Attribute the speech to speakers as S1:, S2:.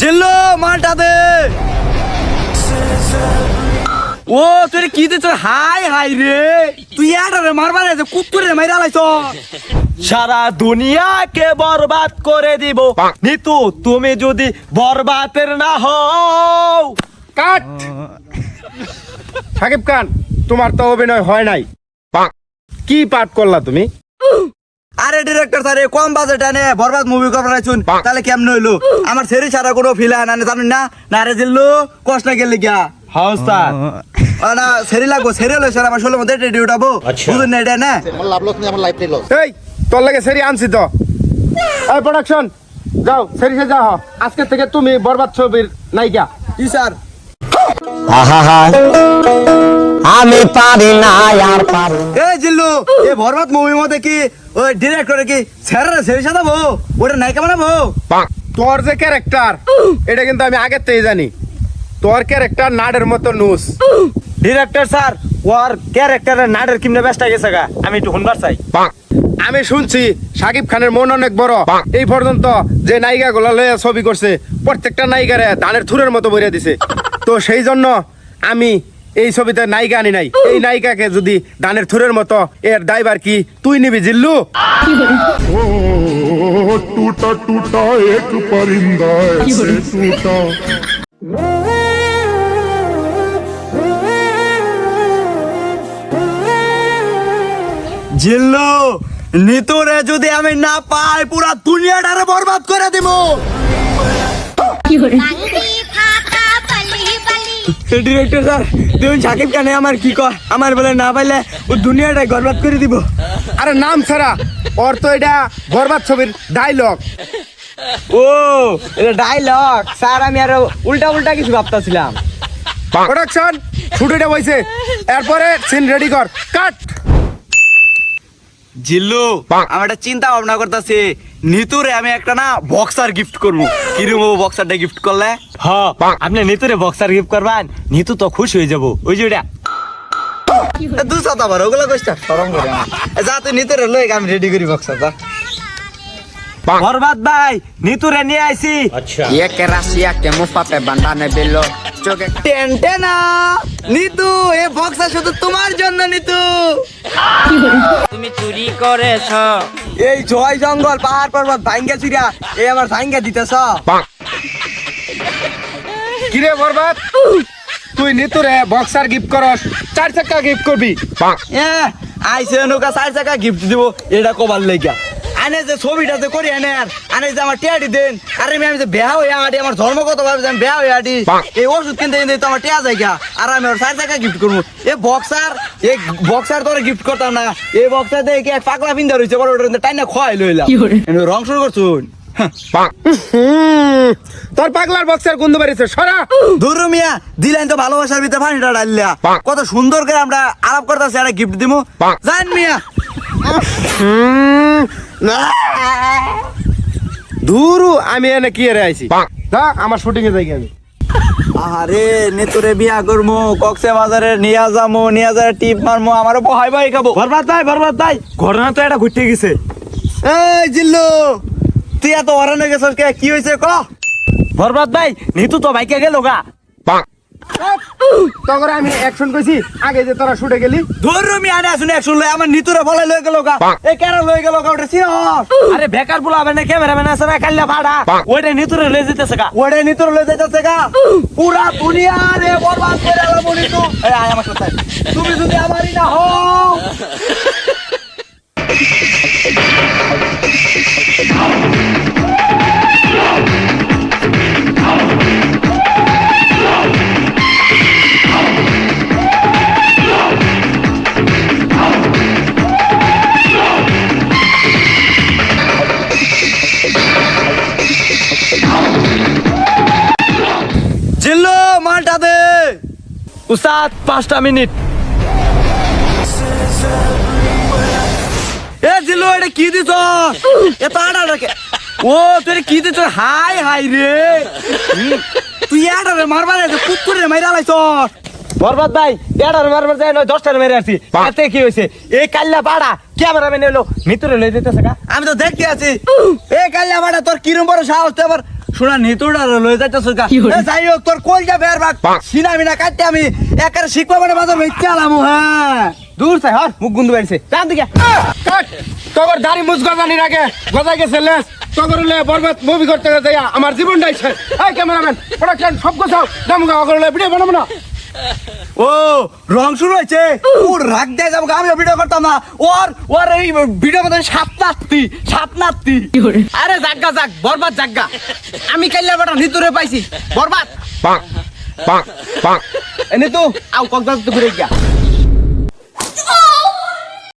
S1: জিল্লু মালটা দে। ও তুই কি দিছ? হাই হাই রে, তুই এটারে মারবার আছে কুকুরে মাইরা লাইছ।
S2: সারা দুনিয়াকে বরবাদ করে দিব নিতু, তুমি যদি বরবাদের না হও।
S3: কাট। সাকিব খান, তোমার তো অভিনয় হয় নাই। কি পাঠ করলা তুমি?
S1: আরে ডিরেক্টর স্যার কম বাজেট আনে বরবাদ মুভি করবার আইছুন, তাহলে কেমন হইলো? আমার সেরি ছাড়া কোনো ফিল আনে না, জানেন না? না রে জিল্লু, কষ্ট গেলে গিয়া
S2: হ্যাঁ স্যার।
S1: না সেরি লাগবো, সেরি হলো স্যার আমার 16 মধ্যে রেডি উঠাবো, বুঝুন না এটা না?
S3: এই তোর লাগে সেরি আনছি তো। এই প্রোডাকশন যাও, সেরি সে যাও, আজকে থেকে তুমি বরবাদ ছবির নায়িকা।
S1: কি স্যার?
S4: আমি পারি না আর পারি।
S1: এই জিল্লু, এই বরবাদ মুভির মধ্যে কি ওই ডিরেক্টরে কি স্যারের সেরি সাজাবো, ওটা নায়িকা বানাবো?
S3: তোর যে ক্যারেক্টার, এটা কিন্তু আমি আগের থেকে জানি। তোর ক্যারেক্টার নাডের মতো নুস।
S2: ডিরেক্টর স্যার, ওর ক্যারেক্টারের নাটের কিমনে ব্যস্ত গেছে গা, আমি একটু শুনবার চাই।
S3: আমি শুনছি সাকিব খানের মন অনেক বড়। এই পর্যন্ত যে নায়িকা গুলা লইয়া ছবি করছে, প্রত্যেকটা নায়িকারে ধানের থুরের মতো বইরা দিছে। তো সেই জন্য আমি এই ছবিতে নায়িকা আনি নাই। এই নায়িকাকে যদি ধানের থুরের মতো, এর দায়ভার কি তুই নিবি জিল্লু?
S5: ओ टूटा टूटा एक परिंदा ऐसे टूटा।
S1: জিল্লু, নিতুরে যদি আমি না পাই পুরা দুনিয়াটারে বরবাদ করে দিব। ডিরেক্টর স্যার, তুমি সাকিব খানে আমার কি কর, আমার বলে না পাইলে ও দুনিয়াটাই বরবাদ করে দিব।
S3: আরে নাম ছাড়া, ওর তো এটা বরবাদ ছবির ডায়লগ।
S1: ও এটা ডায়লগ স্যার, আমি আরো উল্টা উল্টা কিছু ভাবতাছিলাম।
S3: প্রোডাকশন শুটিংটা হইছে, এরপরে সিন রেডি কর, কাট।
S1: জিল্লু, আমি একটা চিন্তা ভাবনা করতেছি, নিতুরে আমি একটা না বক্সার গিফট করবো। কিরকম বক্সারটা গিফট করলে?
S2: হ্যাঁ, আপনি নিতুরে বক্সার গিফট করবেন, নিতু তো খুশি হয়ে যাবো। ওই যে ওটা
S1: দু সাতা বার ওগুলো কইস্টা শরম করে আমার। যা তুই নিতুরে লই, আমি রেডি করি বক্সারটা।
S2: বরবাদ ভাই, নিতুরে নিয়ে আইছি।
S4: ये के राशिया के मुफा पे बंदा ने बिलो चोके
S1: টেনটেনা নিতু, এই বক্সার শুধু তোমার জন্য নিতু।
S4: তুমি চুরি করেছ।
S1: এই জয় জঙ্গল পাহাড় পর্বত ভাঙ্গা চিরা এই আমার ভাঙ্গা দিতেছ।
S3: কিরে বরবাদ, তুই নিতুরে বক্সার গিফট করস, 4 চাকা গিফট করবি।
S1: আইসে নৌকা 4 চাকা গিফট দিব, এটা কবার লেগা। আনে যে ছবিটা যে করি আনে যে আমার টিয়াটি দেন। আরে আমি যে বেহা হয়ে আটি, আমার ধর্মগত ভাবে আমি বেহা হয়ে আটি, এই ওষুধ কিনতে কিনতে তো আমার টিয়া জায়গা, আর আমি ওর 4 চাকা গিফট করবো। এই বক্সার তোর গিফট করতাম না। এই বক্সার দেখে এক পাগলা পিন্দা রয়েছে, বড় টাইনা খোয়াই লইলাম। রং শুরু করছুন।
S3: তোর পাগলার বক্সার গন্ধ বেরিয়েছে, সরা।
S1: ধরু মিয়া দিলেন তো ভালোবাসার ভিতরে পানিটা ডালিয়া, কত সুন্দর করে আমরা আলাপ করতেছি, একটা গিফট দিব। জান মিয়া
S3: ধুরু, আমি এনে কি এর আইছি, যা আমার শুটিং এ যাই আমি।
S1: আরে নেতুরে বিয়া করমু, কক্সে বাজারে নিয়া যামু, নিয়া যারে টিপ মারমু, আমারও বহাই বহাই খাবো।
S2: বরবাদ ভাই, ঘটনা তো এটা ঘুরতে গেছে।
S1: এই জিল্লু, তুই এত হরান হয়ে গেছিস কে? কি হয়েছে ক?
S2: বরবাদ ভাই, নিতু তো বাইকে গেল গা।
S3: তখন আমি অ্যাকশন কইছি, আগে যে তোরা শুটে গেলি।
S1: ধরু মিয়া না শুনে শুনলে আমার নিতুরে বলে লয়ে গেল গা। এই কেন লয়ে গেল গা? ওটা চিনস?
S2: আরে বেকার বলা হবে না, ক্যামেরাম্যান আছে না, কাল্লা ভাড়া ওইটা নিতুরে লয়ে যেতেছে গা।
S1: ওরে নিতুর লয়ে যাইতেছে গা, পুরা দুনিয়া রে বরবাদ করে আলাম নিতু। এই আয় আমার সাথে, তুমি যদি আমারই না হও। জিল্লু মালটা দে।
S2: উস্তাদ 5টা মিনিট।
S1: এ জিল্লু, এটা কি দিছ? এত আটা রাখে। ও তুই কি দিছ? হাই হাই রে, তুই আটারে মারবার আছে কুকুরে মাইরা লাইছ।
S2: বরবাদ ভাই, এটার মারবার যায় নয় 10টার মেরে আসছি। এতে কি হয়েছে? এই কাল্লা পাড়া ক্যামেরাম্যান এলো, মিতুরে লয়ে যেতেছে গা।
S1: আমি তো দেখতে আছি। এ কাল্লা বাড়া, তোর কিরম বড় সাহস, তুই আবার শোনা নিতোটা লয়ে যাইতেছ গা যাই হোক তোর কই যাবে আর বাক সিনা মিনা কাটতে আমি একারে শিখবা মানে বাজার মিথ্যা আলামু হ্যাঁ
S2: দূর চাই হর মুখ গুন্দু বাড়ছে টান দিকে
S3: কাট তোর দাড়ি মুছ গজানির আগে গজাই গেছে লেস তোর লে বরবাদ মুভি করতে যাই আমার জীবনটাই শেষ এই ক্যামেরাম্যান প্রোডাকশন সব গোছাও দামগা অগরলে ভিডিও বানাবো না
S1: ও রং শুরু হয়েছে ওর রাগ দিয়ে যাবো আমিও ভিডিও করতাম না ওর এই ভিডিও মধ্যে সাত নাতি
S2: আরে জাগা জাগ বরবাদ জাগা আমি কাইলা বেটা নিতুরে পাইছি বরবাদ
S5: bonk, bonk, bonk.
S2: এনে তো আও কক্সবাজার তো ঘুরে গিয়া